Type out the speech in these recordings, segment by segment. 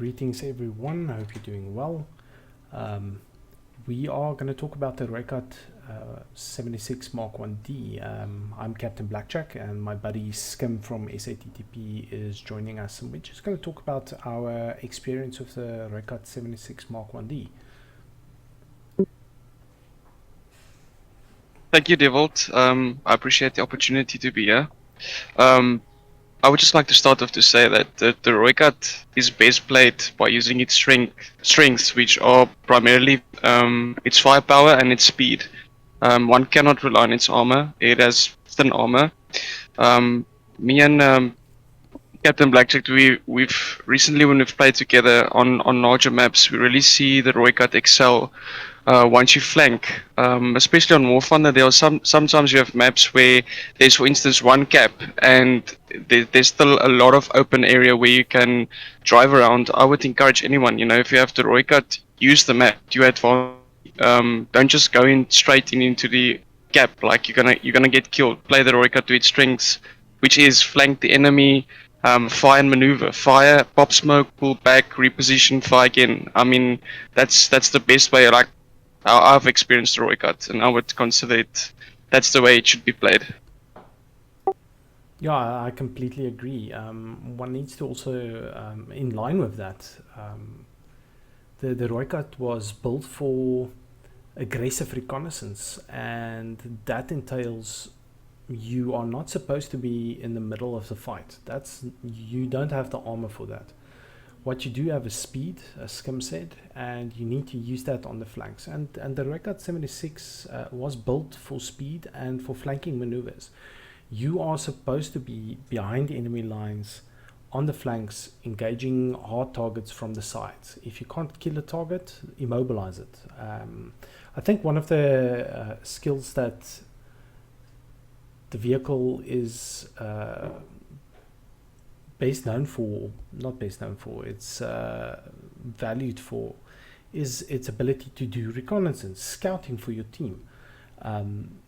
Greetings everyone, I hope you're doing well. We are going to talk about the Rooikat 76 Mk1D. I'm Captain Blackjack and my buddy Skim from SATTP is joining us, and we're just going to talk about our experience with the Rooikat 76 Mk1D. Thank you, Devolt. I appreciate the opportunity to be here. I would just like to start off to say that the Rooikat is best played by using its strengths, which are primarily its firepower and its speed. One cannot rely on its armor. It has thin armor. Me and Captain Blackjack, we've recently, when we've played together on larger maps, we really see the Rooikat excel once you flank. Especially on War Thunder, there are sometimes you have maps where there's, for instance, one cap and there's still a lot of open area where you can drive around. I would encourage anyone, if you have the Rooikat, use the map to your advantage. Don't just go in straight into the cap, like you're gonna get killed. Play the Rooikat to its strengths, which is flank the enemy. Fire and maneuver. Fire, pop smoke, pull back, reposition, fire again. I mean, that's the best way. Like I've experienced the Rooikat, and I would consider it. That's the way it should be played. Yeah, I completely agree. One needs to also, in line with that, the Rooikat was built for aggressive reconnaissance, and that entails you are not supposed to be in the middle of the fight. You don't have the armor for that. What you do have is speed, as Skim said, and you need to use that on the flanks. And the Rooikat 76 was built for speed and for flanking maneuvers. You are supposed to be behind the enemy lines on the flanks, engaging hard targets from the sides. If you can't kill a target, immobilize it. I think one of the skills that the vehicle is it's valued for, is its ability to do reconnaissance, scouting for your team.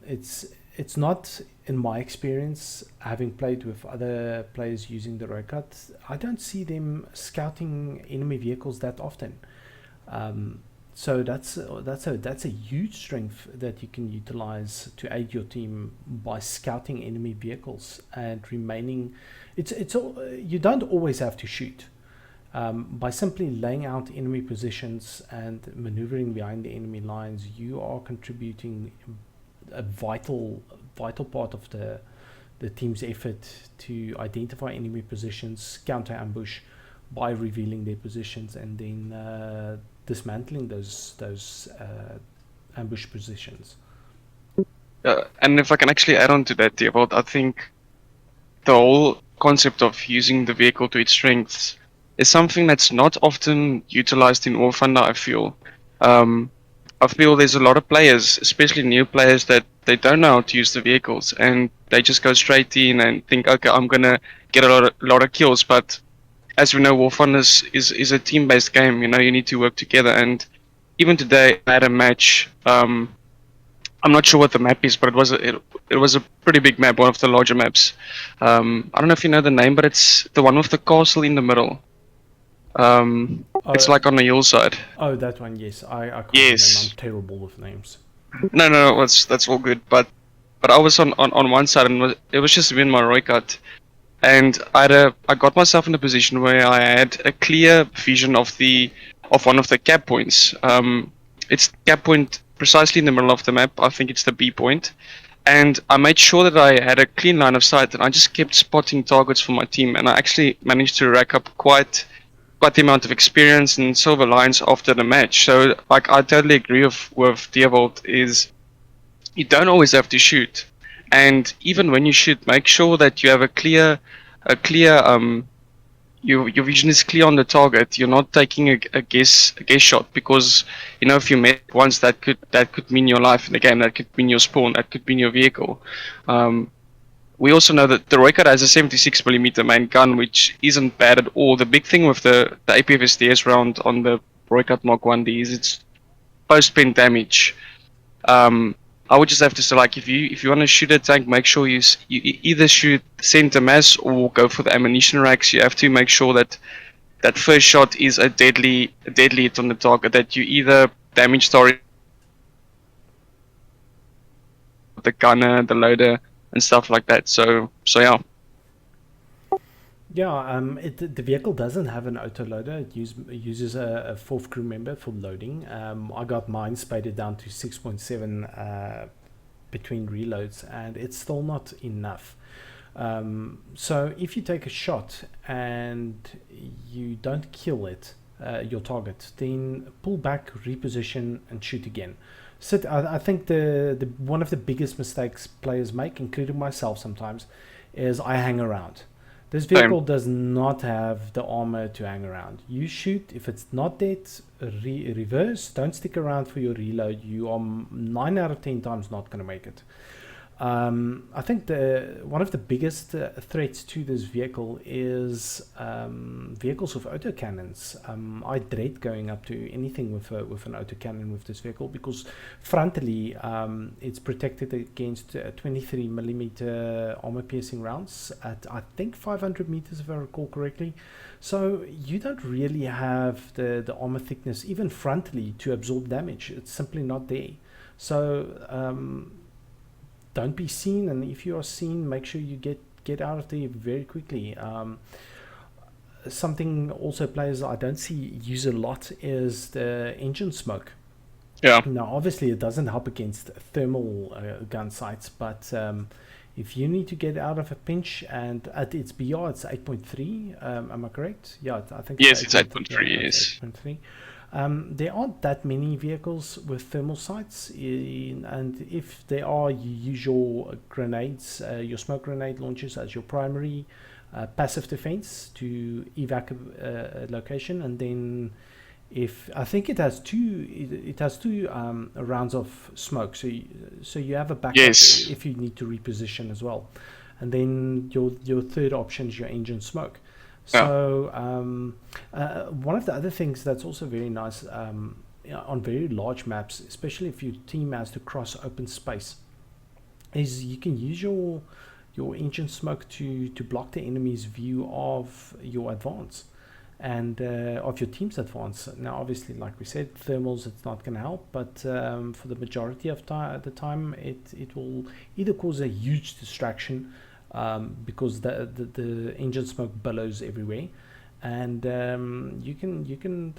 It's not, in my experience, having played with other players using the Rooikat, I don't see them scouting enemy vehicles that often. So that's a huge strength that you can utilize to aid your team by scouting enemy vehicles and remaining. You don't always have to shoot. By simply laying out enemy positions and maneuvering behind the enemy lines, you are contributing a vital part of the team's effort to identify enemy positions, counter ambush by revealing their positions, and then dismantling those ambush positions. And if I can actually add on to that, Theobald, I think the whole concept of using the vehicle to its strengths is something that's not often utilized in War Thunder, I feel. I feel there's a lot of players, especially new players, that they don't know how to use the vehicles and they just go straight in and think, okay, I'm gonna get a lot of kills. But as we know, War Thunder is a team-based game. You need to work together. And even today, I had a match. I'm not sure what the map is, but it was a pretty big map, one of the larger maps. I don't know if you know the name, but it's the one with the castle in the middle. It's like on the hillside. Oh, that one, yes. I can't Yes. remember. I'm terrible with names. No, that's all good. But I was on one side, and it was just me and my Rooikat. And I got myself in a position where I had a clear vision of one of the cap points. It's cap point precisely in the middle of the map. I think it's the B point. And I made sure that I had a clean line of sight, and I just kept spotting targets for my team. And I actually managed to rack up quite the amount of experience and silver lines after the match. So like I totally agree with Theobald, is you don't always have to shoot. And even when you shoot, make sure that you have a clear your vision is clear on the target. You're not taking a guess shot, because if you miss once, that could mean your life in the game. That could mean your spawn. That could mean your vehicle. We also know that the Rooikat has a 76mm main gun, which isn't bad at all. The big thing with the APFSDS round on the Rooikat Mk1D is its post-spin damage. I would just have to say, like, if you want to shoot a tank, make sure you either shoot center mass or go for the ammunition racks. You have to make sure that that first shot is a deadly hit on the target that you either damage the gunner, the loader, and stuff like that. So yeah. Yeah, the vehicle doesn't have an autoloader. It uses a fourth crew member for loading. I got mine spaded down to 6.7 between reloads, and it's still not enough. So if you take a shot and you don't kill it, your target, then pull back, reposition, and shoot again. I think the one of the biggest mistakes players make, including myself sometimes, is I hang around. This vehicle does not have the armor to hang around. You shoot, if it's not dead, reverse, don't stick around for your reload. You are 9 out of 10 times not going to make it. I think one of the biggest threats to this vehicle is vehicles with autocannons. I dread going up to anything with an autocannon with this vehicle because frontally it's protected against 23 millimeter armor piercing rounds at I think 500 meters if I recall correctly. So you don't really have the armor thickness even frontally to absorb damage. It's simply not there. So don't be seen, and if you are seen, make sure you get out of there very quickly. Something also players I don't see use a lot is the engine smoke. Yeah. Now, obviously, it doesn't help against thermal gun sights, but if you need to get out of a pinch, and at its BR, it's 8.3. Am I correct? Yeah, I think. Yes, it's 8.3. Yes. 8.3. There aren't that many vehicles with thermal sights, and if there are, you use your grenades, your smoke grenade launchers as your primary passive defense to evac a location, and then if I think it has two rounds of smoke, so you have a backup if you need to reposition as well, and then your third option is your engine smoke. So one of the other things that's also very nice on very large maps, especially if your team has to cross open space, is you can use your engine smoke to block the enemy's view of your advance and of your team's advance. Now, obviously, like we said, thermals, it's not going to help, but for the majority of the time, it will either cause a huge distraction because the engine smoke billows everywhere, and you can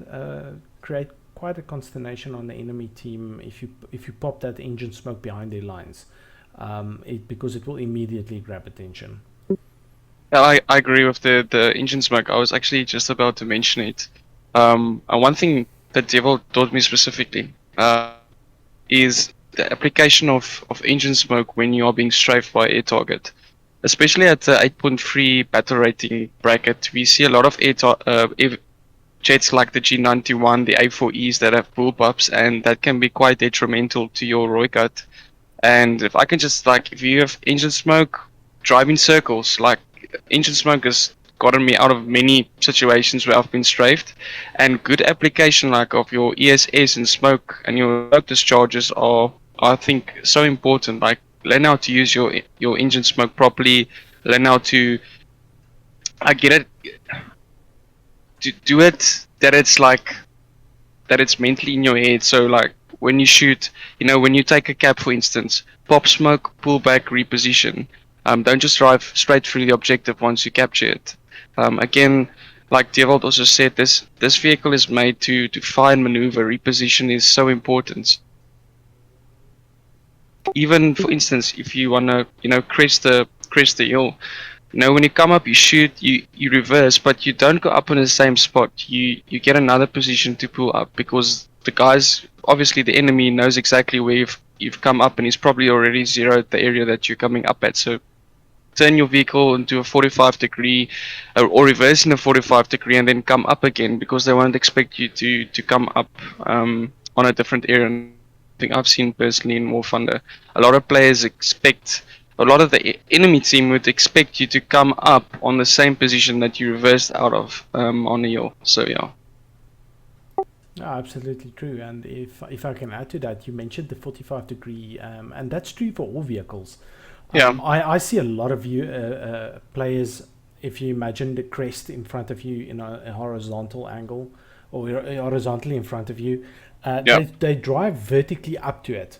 create quite a consternation on the enemy team if you pop that engine smoke behind their lines, because it will immediately grab attention. Yeah, I agree with the engine smoke. I was actually just about to mention it. And one thing that Devil taught me specifically is the application of engine smoke when you are being strafed by air target. Especially at the 8.3 battle rating bracket, we see a lot of jets like the G91, the A4Es that have bullpups, and that can be quite detrimental to your Rooikat. And if I can just, if you have engine smoke, drive in circles. Engine smoke has gotten me out of many situations where I've been strafed, and good application of your ESS and smoke and your smoke discharges are, I think, so important. Learn how to use your engine smoke properly. Learn how to to do it that it's mentally in your head. So when you shoot, when you take a cap, for instance, pop smoke, pull back, reposition. Don't just drive straight through the objective once you capture it. Again, like Devold also said, this vehicle is made to fire and maneuver. Reposition is so important. Even, for instance, if you want to, crest the hill, when you come up, you shoot, you reverse, but you don't go up in the same spot. You get another position to pull up, because the guys, obviously the enemy knows exactly where you've come up, and he's probably already zeroed the area that you're coming up at. So turn your vehicle into a 45 degree or reverse in a 45 degree and then come up again, because they won't expect you to come up on a different area. I think I've seen personally in War Thunder, a lot of players a lot of the enemy team would expect you to come up on the same position that you reversed out of on the hill. So yeah. Absolutely true. And if I can add to that, you mentioned the 45 degree, and that's true for all vehicles. Yeah. I see a lot of players if you imagine the crest in front of you in a horizontal angle, or horizontally in front of you, Yeah. they drive vertically up to it,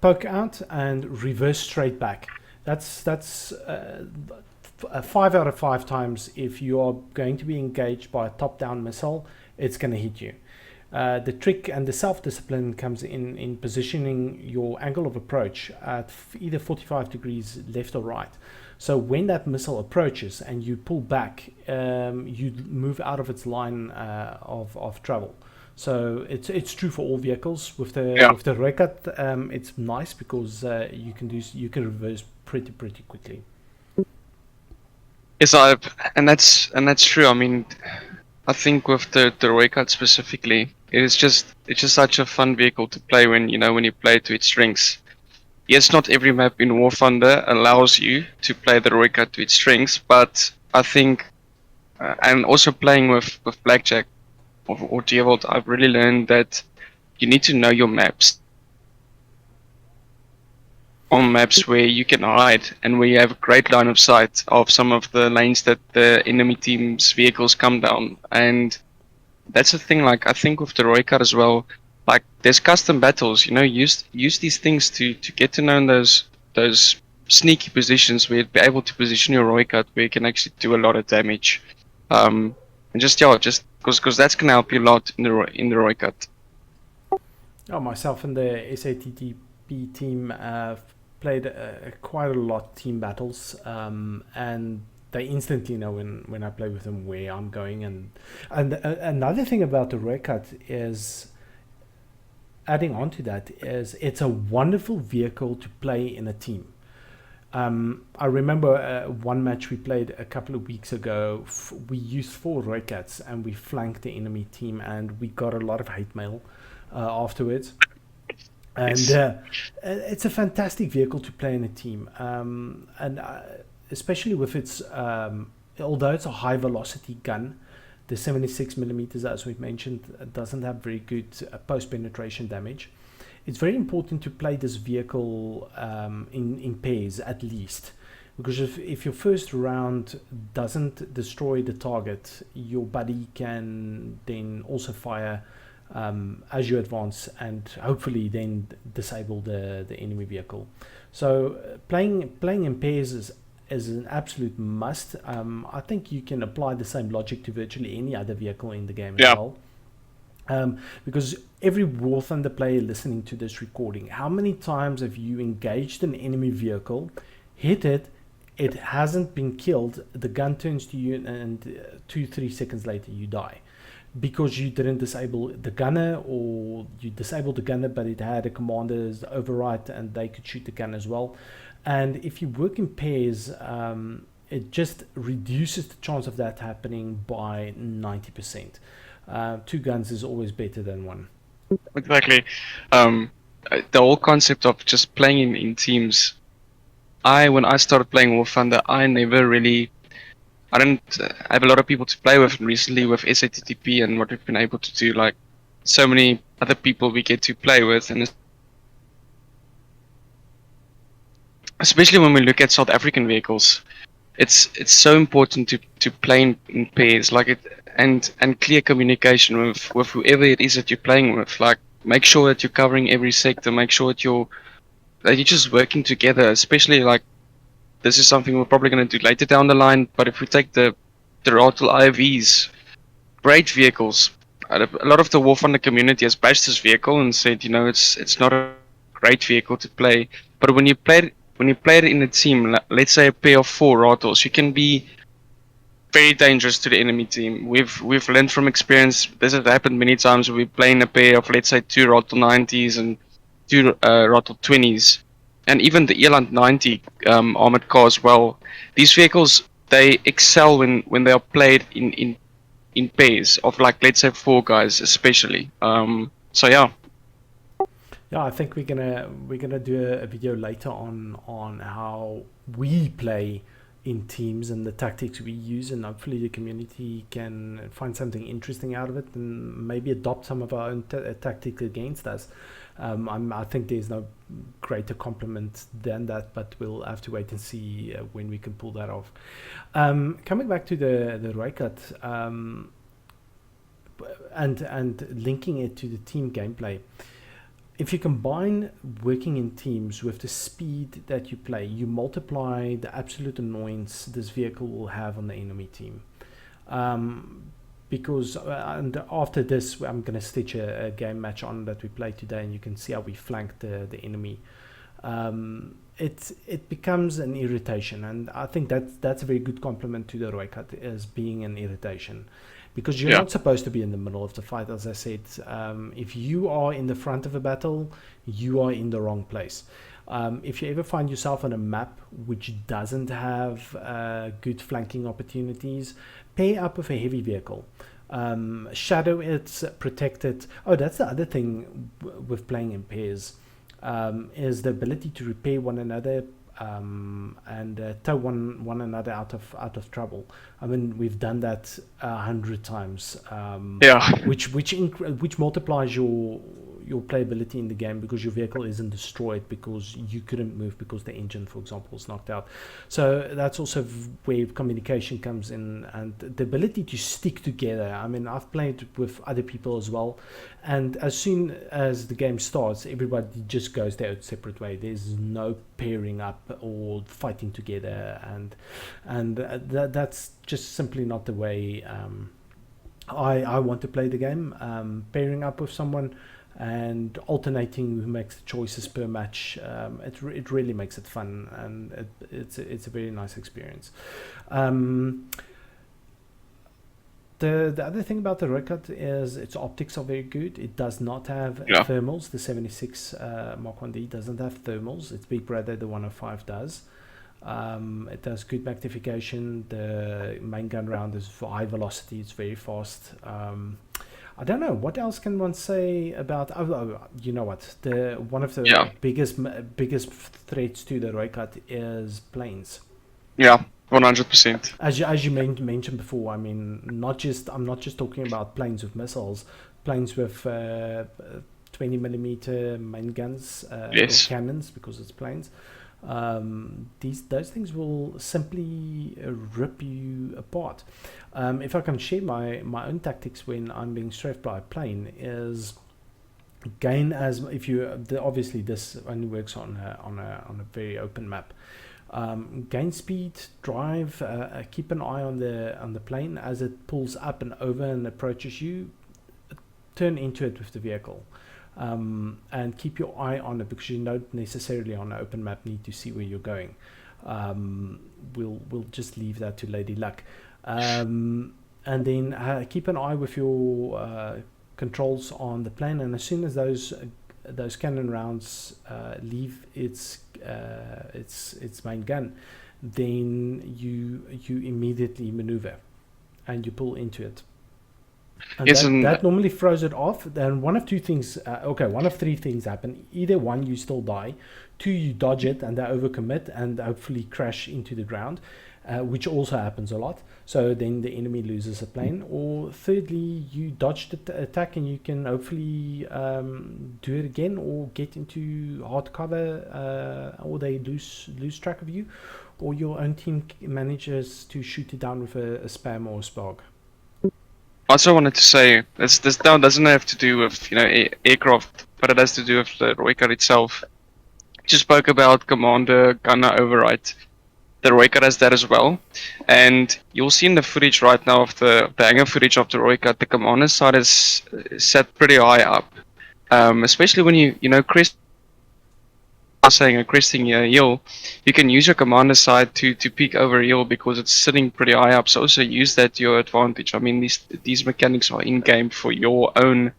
poke out, and reverse straight back. That's 5 out of 5 times. If you are going to be engaged by a top-down missile, it's going to hit you. The trick and the self-discipline comes in positioning your angle of approach at either 45 degrees left or right. So when that missile approaches and you pull back, you move out of its line of travel. So it's true for all vehicles. With the Rooikat, it's nice because you can reverse pretty quickly. Yes, and that's true. I mean, I think with the Rooikat specifically, it's just such a fun vehicle to play when you play to its strengths. Yes, not every map in War Thunder allows you to play the Rooikat to its strengths, but I think, and also playing with Blackjack or Deervold, I've really learned that you need to know your maps. On maps where you can hide and where you have a great line of sight of some of the lanes that the enemy team's vehicles come down. And that's the thing, like, I think with the Rooikat as well, like, there's custom battles, use these things to get to know those sneaky positions where you'd be able to position your Rooikat where you can actually do a lot of damage. And just because that's gonna help you a lot in the Rooikat. Oh, myself and the SATTP team played quite a lot team battles, and they instantly know when I play with them where I'm going. And another thing about the Rooikat is, adding on to that, is it's a wonderful vehicle to play in a team. I remember one match we played a couple of weeks ago. We used 4 Rooikats and we flanked the enemy team, and we got a lot of hate mail afterwards. And it's a fantastic vehicle to play in a team, and especially with its, although it's a high velocity gun, the 76 millimeters, as we've mentioned, doesn't have very good post penetration damage. It's very important to play this vehicle in pairs at least, because if your first round doesn't destroy the target, your buddy can then also fire as you advance, and hopefully then disable the enemy vehicle. So playing in pairs is an absolute must. I think you can apply the same logic to virtually any other vehicle in the game as well. Because every War Thunder player listening to this recording, how many times have you engaged an enemy vehicle, hit it, it hasn't been killed, the gun turns to you, and 2-3 seconds later you die? Because you didn't disable the gunner, or you disabled the gunner but it had a commander's override and they could shoot the gun as well. And if you work in pairs, it just reduces the chance of that happening by 90%. 2 guns is always better than 1. Exactly. The whole concept of just playing in teams. When I started playing War Thunder, I didn't have a lot of people to play with. Recently with SATTP and what we've been able to do, like, so many other people we get to play with, and especially when we look at South African vehicles, it's so important to play in pairs, like it, and clear communication with whoever it is that you're playing with. Like, make sure that you're covering every sector, make sure that you're just working together. Especially, like, this is something we're probably going to do later down the line, but if we take the Rattle IVs, great vehicles. A lot of the War Thunder community has bashed this vehicle and said, it's not a great vehicle to play. But when you play it in a team, let's say a pair of 4 Rattles, you can be very dangerous to the enemy team. We've learned from experience. This has happened many times. We play in a pair of, let's say, 2 Rattle 90s and 2 Rattle 20s. And even the Eland 90 armored car as well. These vehicles, they excel when they are played in pairs of, like, let's say 4 guys especially. So yeah. Yeah, I think we're gonna do a video later on how we play in teams and the tactics we use, and hopefully the community can find something interesting out of it and maybe adopt some of our own tactics against us. I think there's no greater compliment than that, but we'll have to wait and see when we can pull that off. Coming back to the Rooikat, and linking it to the team gameplay. If you combine working in teams with the speed that you play, you multiply the absolute annoyance this vehicle will have on the enemy team. Because and after this, I'm going to stitch a game match on that we played today, and you can see how we flanked the enemy. It becomes an irritation, and I think that's a very good compliment to the Rooikat, as being an irritation. Because you're not supposed to be in the middle of the fight, as I said. If you are in the front of a battle, you are in the wrong place. If you ever find yourself on a map which doesn't have good flanking opportunities, pair up with a heavy vehicle. Shadow it, protect it. Oh, that's the other thing with playing in pairs, is the ability to repair one another, and tow one another out of trouble. I mean, we've done that 100 times. Which multiplies your playability in the game, because your vehicle isn't destroyed because you couldn't move because the engine, for example, was knocked out. So that's also where communication comes in, and the ability to stick together. I mean, I've played with other people as well, and as soon as the game starts, everybody just goes their own separate way. There's no pairing up or fighting together, and that's just simply not the way I want to play the game. Pairing up with someone and alternating who makes the choices per match, it really makes it fun, and it's a very nice experience. The other thing about the Rooikat is its optics are very good. It does not have thermals. The 76 Mk1D doesn't have thermals. Its big brother, the 105, does. It has good magnification. The main gun round is for high velocity. It's very fast. I don't know, what else can one say about? You know what? One of the biggest threats to the Rooikat is planes. Yeah, 100%. As you mentioned before, I mean, I'm not just talking about planes with missiles, planes with 20mm main guns, or cannons, because it's planes. Those things will simply rip you apart. If I can share my own tactics when I'm being strafed by a plane, is gain as if you obviously this only works on a very open map. Gain speed, drive, keep an eye on the plane as it pulls up and over and approaches you. Turn into it with the vehicle. And keep your eye on it, because you don't necessarily on an open map need to see where you're going. We'll just leave that to Lady Luck. And then keep an eye with your controls on the plane, and as soon as those cannon rounds leave its main gun, then you immediately maneuver and you pull into it. And that normally throws it off. Then one of three things happen. Either one, you still die. Two, you dodge it and they overcommit and hopefully crash into the ground, which also happens a lot. So then the enemy loses a plane. Or thirdly, you dodge the attack and you can hopefully do it again, or get into hard cover, or they lose track of you, or your own team manages to shoot it down with a spam or a spark. I also wanted to say this now doesn't have to do with aircraft, but it has to do with the Rooikat itself. You spoke about commander gunner override. The Rooikat has that as well, and you'll see in the footage right now of the hangar footage of the Rooikat, the commander side is set pretty high up, especially when you crest. Cresting a hill, you can use your commander side to peek over a hill because it's sitting pretty high up. So also use that to your advantage. I mean, these mechanics are in game for your own.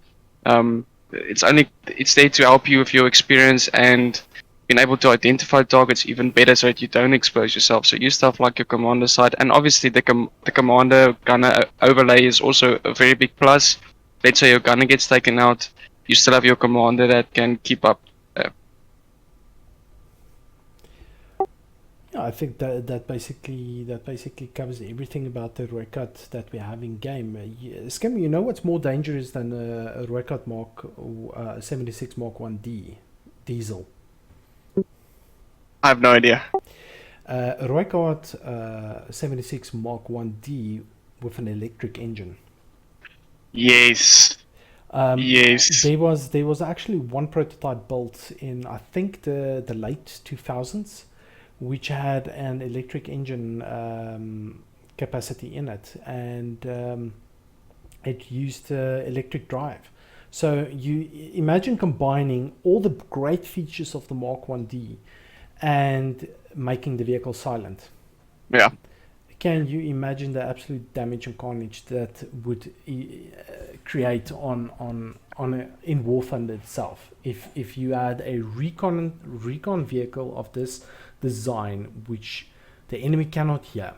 It's there to help you with your experience and being able to identify targets even better, so that you don't expose yourself. So use stuff like your commander side, and obviously the commander gunner overlay is also a very big plus. Let's say your gunner gets taken out, you still have your commander that can keep up. Yeah, I think that basically covers everything about the Rooikat that we have in game. Skim, you know what's more dangerous than a Rooikat Mark 76 Mk1D diesel? I have no idea. A Rooikat 76 Mk1D with an electric engine. Yes. Yes. There was actually one prototype built in, I think, the late 2000s, which had an electric engine capacity in it, and it used electric drive. So you imagine combining all the great features of the Mark 1D and making the vehicle silent. Yeah. Can you imagine the absolute damage and carnage that would create in War Thunder itself if you had a recon vehicle of this design which the enemy cannot hear?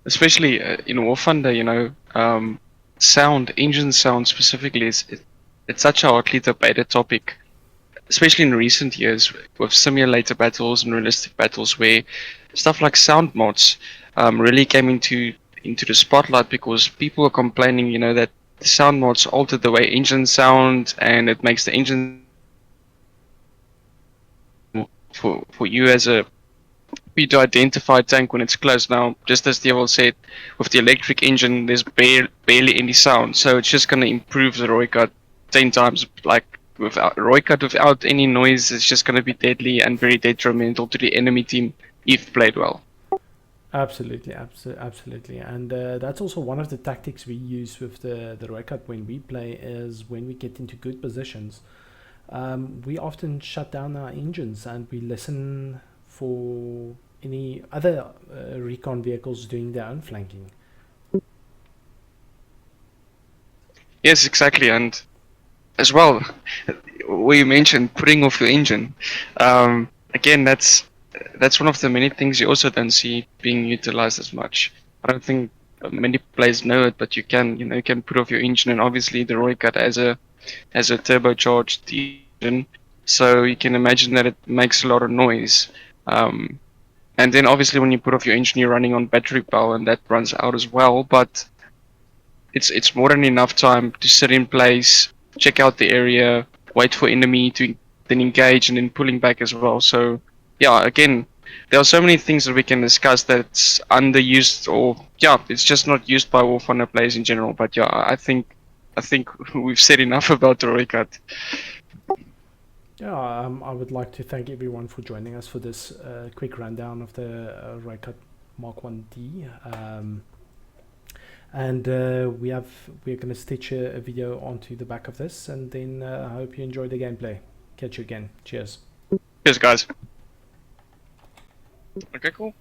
Especially in War Thunder, sound, engine sound specifically, it's such a hotly debated topic, especially in recent years with simulator battles and realistic battles where stuff like sound mods really came into the spotlight because people are complaining, that the sound mods altered the way engines sound and it makes the engine for you as a to identify tank when it's close. Now, just as Devil said, with the electric engine, there's barely any sound, so it's just going to improve the Rooikat 10 times. Like without Rooikat, without any noise, it's just going to be deadly and very detrimental to the enemy team if played well. Absolutely, absolutely, and that's also one of the tactics we use with the Rooikat when we play. Is when we get into good positions, we often shut down our engines and we listen for any other recon vehicles doing their own flanking. Yes, exactly, and as well, we mentioned putting off your engine. Again, that's one of the many things you also don't see being utilized as much. I don't think many players know it, but you can put off your engine, and obviously the Rooikat has a turbocharged engine, so you can imagine that it makes a lot of noise. And then obviously when you put off your engine, you're running on battery power, and that runs out as well. But it's more than enough time to sit in place, check out the area, wait for enemy to then engage, and then pulling back as well. So yeah, again, there are so many things that we can discuss that's underused, or it's just not used by War Thunder players in general. But yeah, I think we've said enough about the Rooikat. Yeah, I would like to thank everyone for joining us for this quick rundown of the Rooikat Mark 1D. And we're going to stitch a video onto the back of this, and then I hope you enjoy the gameplay. Catch you again. Cheers. Cheers, guys. Okay, cool.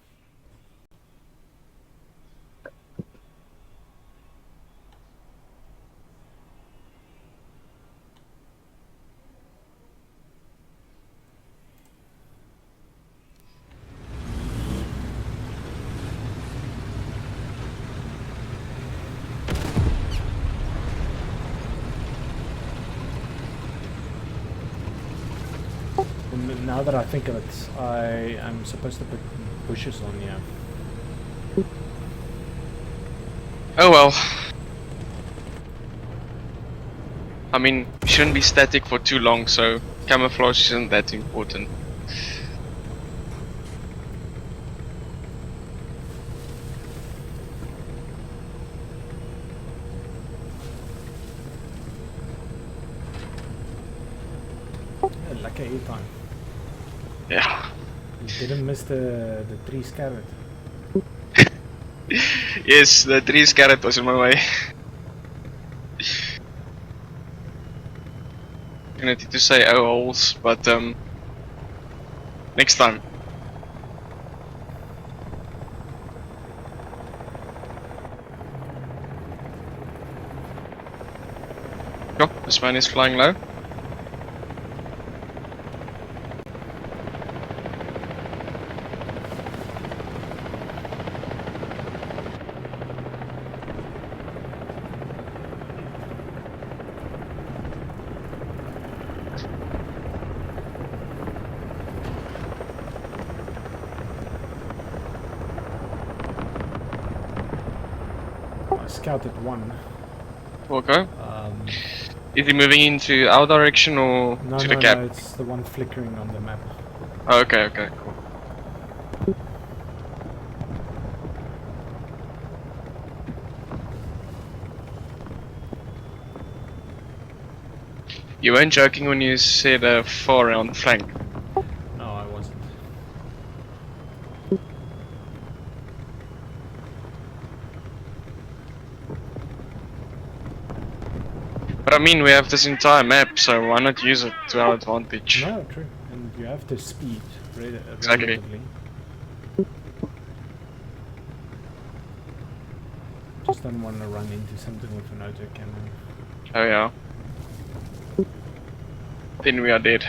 Now that I think of it, I am supposed to put bushes on here. Oh well. I mean, we shouldn't be static for too long, so camouflage isn't that important. Yeah, lucky air time. Yeah. You didn't miss the tree scarlet. Yes, the tree scarlet was in my way. I need to say oh holes, but next time. Oh, this man is flying low. scouted one. Okay. Um, Is he moving into our direction or no, to no, the gap? no, it's the one flickering on the map. Oh, okay, okay, cool. You weren't joking when you said far around the flank. No, I wasn't. But I mean, we have this entire map, so why not use it to our advantage? No, true. And you have the speed, Exactly. relatively. Just don't want to run into something with an auto cannon. Oh yeah. Then we are dead.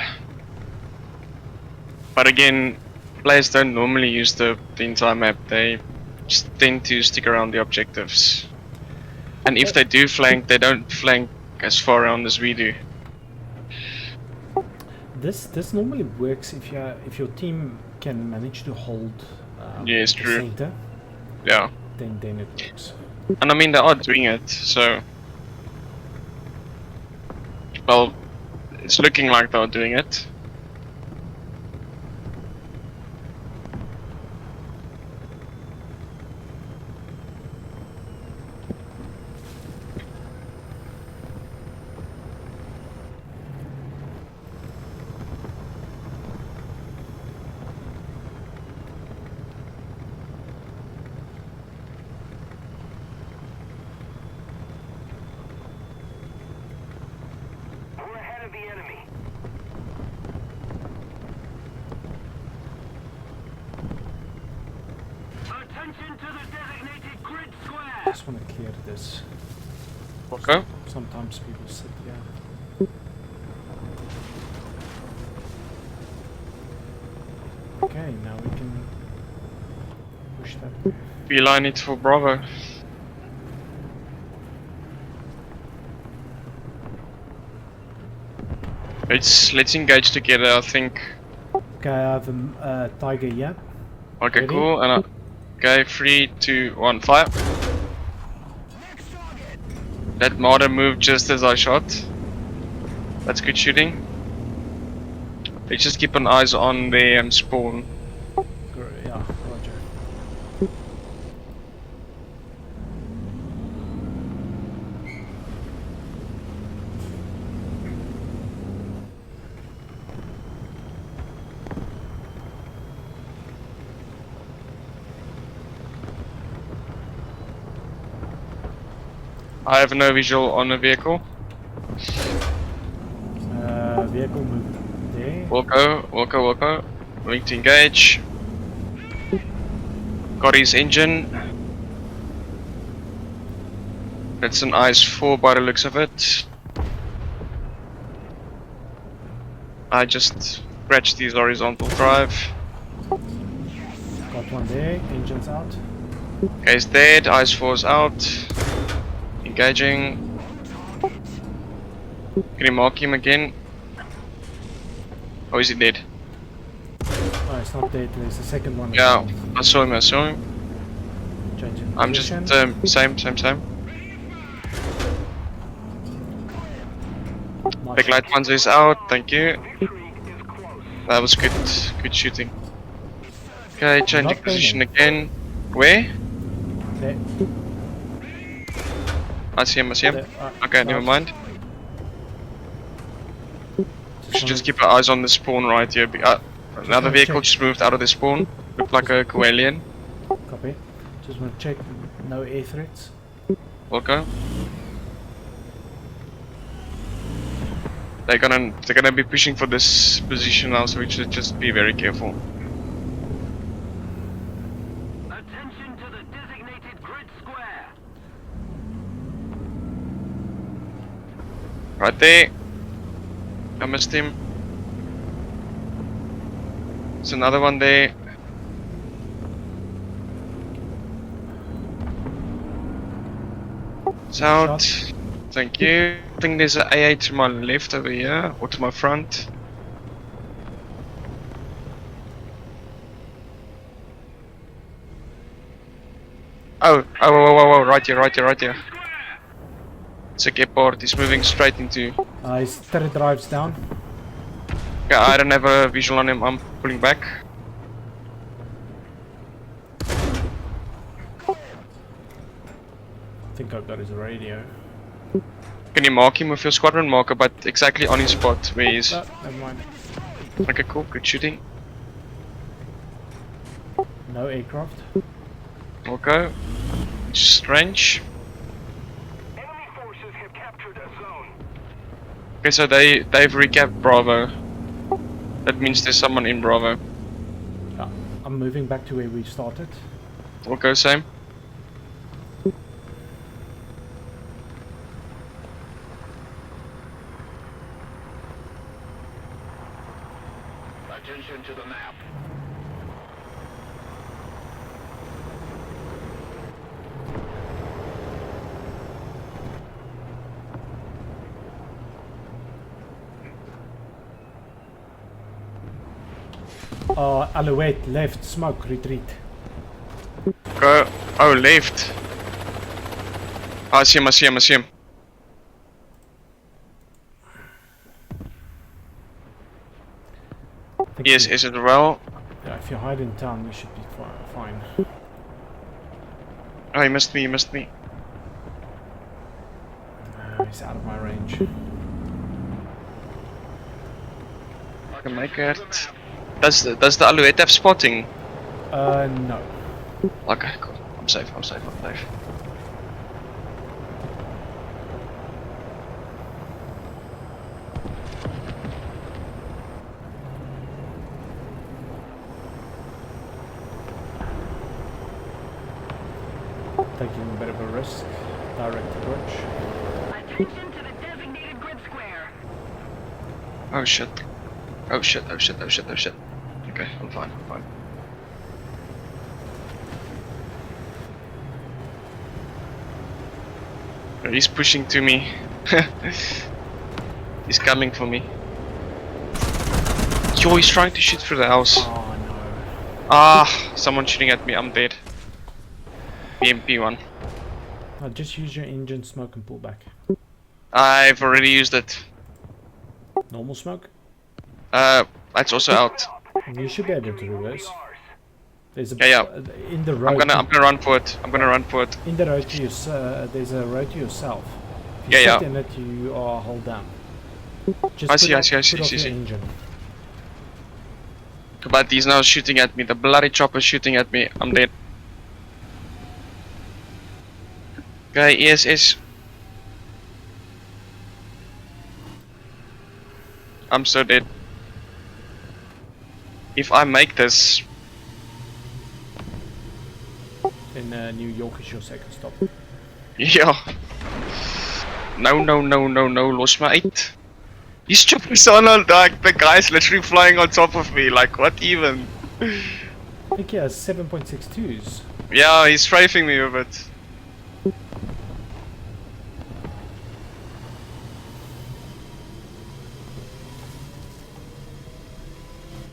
But again, players don't normally use the entire map. They just tend to stick around the objectives. And if they do flank, they don't flank as far around as we do. This normally works if your team can manage to hold Yes, the true. center, Yeah. then it works. And I mean, they are doing it, so... Well, it's looking like they're doing it. We're ahead of the enemy. Attention to the designated grid square. Just want to clear this. Okay. Sometimes people sit here. Okay, now we can push that. Beeline it for Bravo. Let's engage together, I think. Okay, I have a tiger here. Okay, Ready? cool. And okay, 3, 2, 1, fire. That martyr moved just as I shot. That's good shooting. Let's just keep an eyes on the spawn. Yeah, roger. I have no visual on the vehicle. Vehicle moved there. Wilco. Willing to engage. Got his engine. That's an IS-4 by the looks of it. I just scratched his horizontal drive. Got one there. Engines out. Okay, he's dead. IS-4's out. Engaging. Can you mark him again? Oh, is he dead? Oh, it's not dead. There's a second one. Yeah, I saw him. Changing I'm just position. same. Nice Big light shot. ones is out, thank you. That was good shooting. Okay, changing Not position burning. again. Where? There. I see him. There. Okay, never mind. We should just wanna- keep our eyes on the spawn right here. Another wanna vehicle check. just moved out of the spawn. Looked like a Coelian. Copy. Just want to check. No air threats. Okay. They're gonna be pushing for this position now, so we should just be very careful. Attention to the designated grid square. Right there. I missed him. There's another one there. It's out. Shot. Thank you. I think there's an AA to my left over here, or to my front. Oh, right here. It's a Gepard, he's moving straight into... His turret drive's down. Yeah, I don't have a visual on him, I'm pulling back. I think I've got his radio. Can you mark him with your squadron marker, but exactly on his spot where he is? No, never mind. Okay, cool, good shooting. No aircraft. Okay. Strange. Enemy forces have captured a zone. Okay, so they've recapped Bravo. That means there's someone in Bravo. Yeah, I'm moving back to where we started. Okay, same. Attention to the map. Alouette, left, smoke, retreat. Go. Oh, left. I see him. Yes, is it well? Yeah, if you hide in town, you should be fine. Oh, he missed me. He's out of my range. I can make it. Does the Alouette have spotting? No. Okay, cool. I'm safe. Taking a bit of a risk. Direct approach. Attention to the designated grid square. Oh shit. Okay, I'm fine. He's pushing to me. He's coming for me. Yo, he's trying to shoot through the house. Oh no. Ah, someone shooting at me. I'm dead. Mk1D. Just use your engine smoke and pull back. I've already used it. Normal smoke? It's also out. You should be able to reverse. There's a Yeah. in the road. I'm gonna run for it. In the road to there's a road to yourself. If you Yeah. sit in it, you are hold down. Just I see. Put off your engine. But he's now shooting at me. The bloody chopper's shooting at me. I'm dead. Okay, ESS. I'm so dead. If I make this, In New York is your second stop. yeah. No, los my uit. These choppers are not like the guy's literally flying on top of me. Like, what even? I think he has 7.62s. Yeah, he's strafing me with it.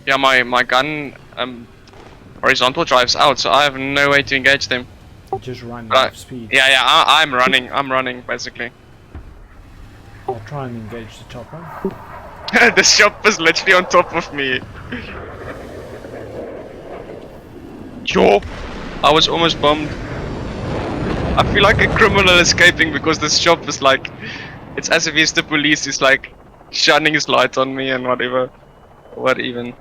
Yeah, my gun horizontal drives out, so I have no way to engage them. Just run at speed. Yeah, I'm running basically. I'll try and engage the chopper. The chopper's literally on top of me. Yo, I was almost bombed. I feel like a criminal escaping because this chopper's like, it's as if he's the police. He's like shining his light on me and whatever. What even?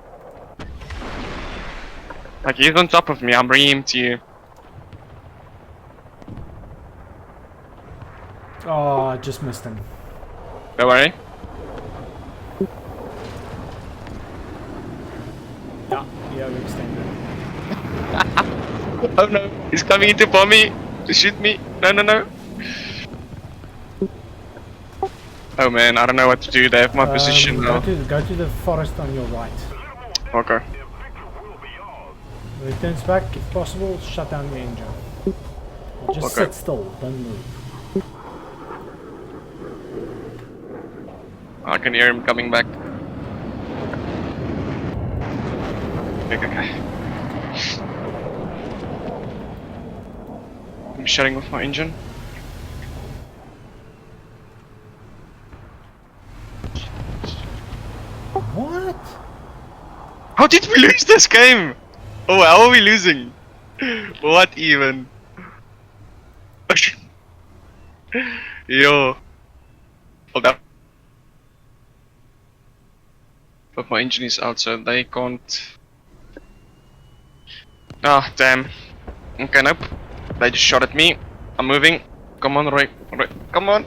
Like, he's on top of me, I'm bringing him to you. Oh, I just missed him. Don't worry. Yeah, we extended. Oh no, he's coming in to bomb me, to shoot me. No. Oh man, I don't know what to do. They have my position now. Go to the forest on your right. Okay. Returns back, if possible, shut down your engine. Or just sit still, don't move. I can hear him coming back. Okay. shutting off my engine. What? How did we lose this game? Oh, how are we losing? What even? Yo. Well, that. But my engine is out, so they can't. Ah, damn. Okay, nope. They just shot at me. I'm moving. Come on, Roy. Roy. Come on.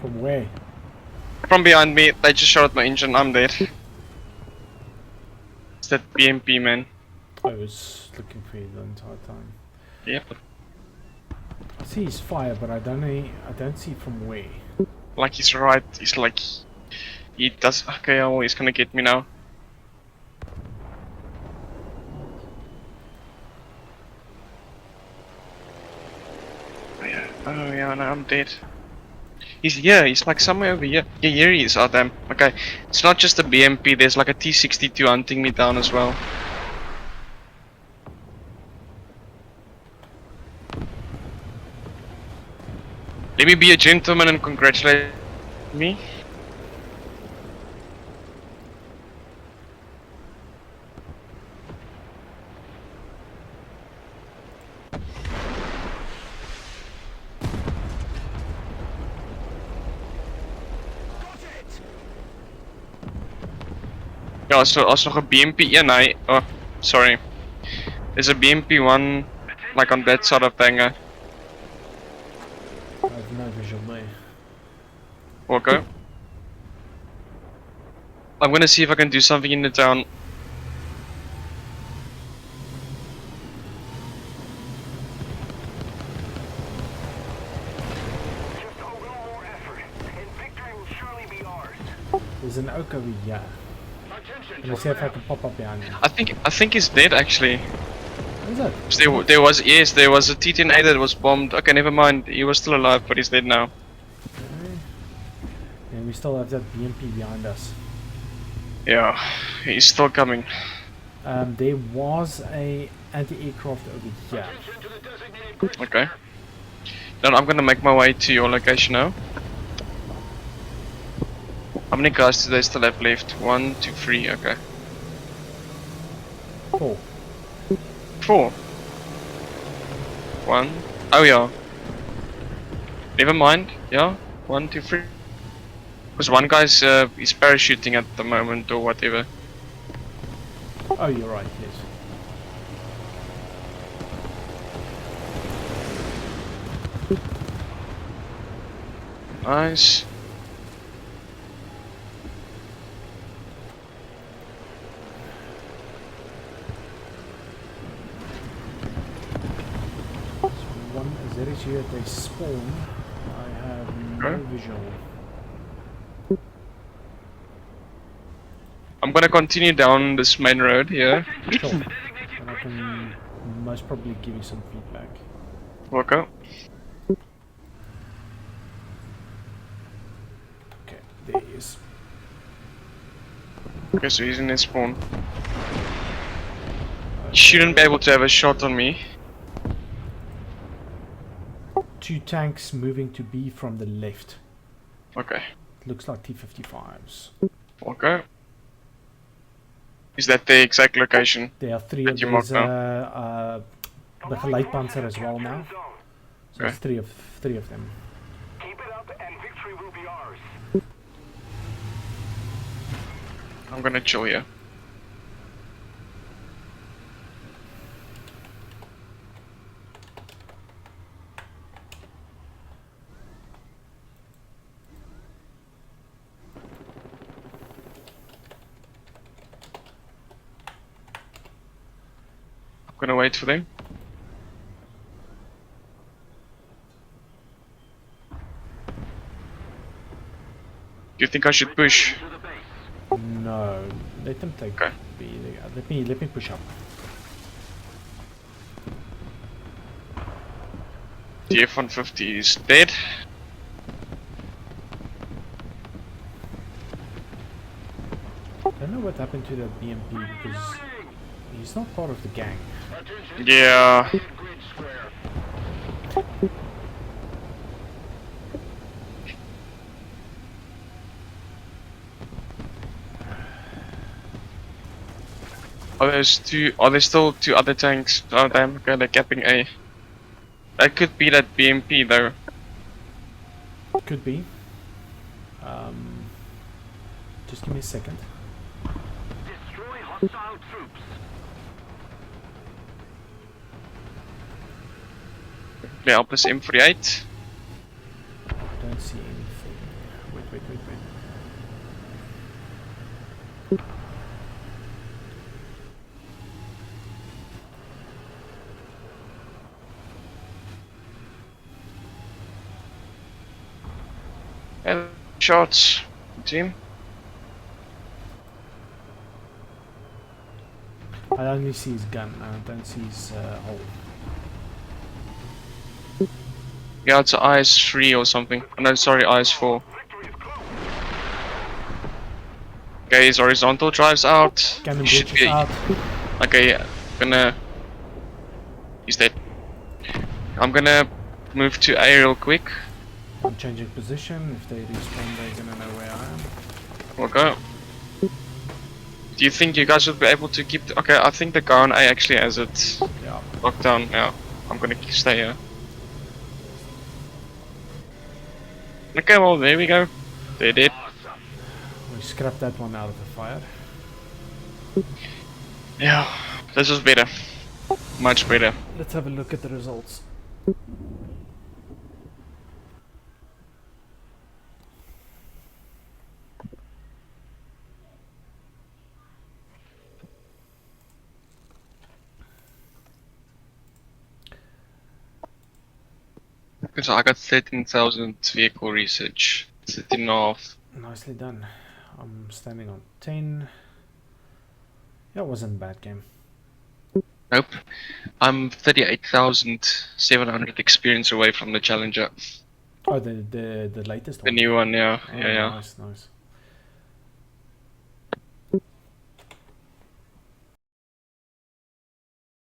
From where? From behind me, they just shot at my engine. I'm dead. It's that BMP, man. I was looking for you the entire time. Yep. I see his fire, but I don't see from where. Like he's right. He's like. He does. Okay, oh, he's gonna get me now. Oh yeah, no, I'm dead. He's here, he's like somewhere over here. Yeah, here he is, oh damn. Okay, it's not just a BMP, there's like a T62 hunting me down as well. Let me be a gentleman and congratulate me. Ja, als nog een BMP1, oh, sorry. There's a BMP1 like on that sort of thing. I have no visual there. Okay. I'm gonna see if I can do something in the town. Just a little more effort, and victory will surely be ours. There's an oak over here. Can I see if I can pop up behind him? I think he's dead actually. Is it? There was a T10A that was bombed. Okay, never mind. He was still alive, but he's dead now. Okay. And we still have that BMP behind us. Yeah, he's still coming. There was a anti-aircraft over here. Attention to the designated grid. Okay. Then I'm gonna make my way to your location now. How many guys do they still have left? 1, 2, 3. Okay. 4. 4. 1. Oh yeah. Never mind. Yeah. 1, 2, 3. Because one guy's he's parachuting at the moment or whatever. Oh, you're right, yes. Nice. That is here they spawn. I have no Okay. visual. I'm gonna continue down this main road here. Sure. And I can most probably give you some feedback. Okay. Okay, there he is. Okay, so he's in his spawn. He shouldn't be able to have a shot on me. 2 tanks moving to B from the left. Okay. Looks like T-55s. Okay. Is that the exact location? There are 3 That of you these marked the Geleidpanzer as well now. So Okay. it's 3 of them. Keep it up, and victory will be ours. I'm gonna chill here. I'm gonna wait for them. Do you think I should push? To the base. No, let them take Okay. B. Let me push up. The F-150 is dead. I don't know what happened to that BMP because he's not part of the gang. Attention. Yeah. Grid square. Are there still two other tanks? Oh damn, okay, they're capping A. That could be that BMP though. Could be. Just give me a second. Destroy hostile troops. Yeah, I'll press M48. I don't see anything. Wait. And shots, team. I only see his gun. I don't see his hull. Yeah, it's IS3 or something. Oh, no, sorry, IS4. Victory is close. Okay, his horizontal drives out. Cannon Should bridge is be. out. Okay, gonna. He's dead. I'm gonna move to A real quick. I'm changing position. If they respawn, they're gonna know where I am. We'll go. Do you think you guys would be able to keep? Okay, I think the guy on A actually has it Yeah. locked down. Yeah, I'm gonna stay here. Okay, well there we go. They did. Awesome. We scrapped that one out of the fire. Yeah, this is better. Much better. Let's have a look at the results. Because I got 13,000 vehicle research. 13.5. Nicely done. I'm standing on 10. Yeah, it wasn't a bad game. Nope. I'm 38,700 experience away from the challenger. Oh, the latest The one. new one, yeah. Oh, Yeah. Nice.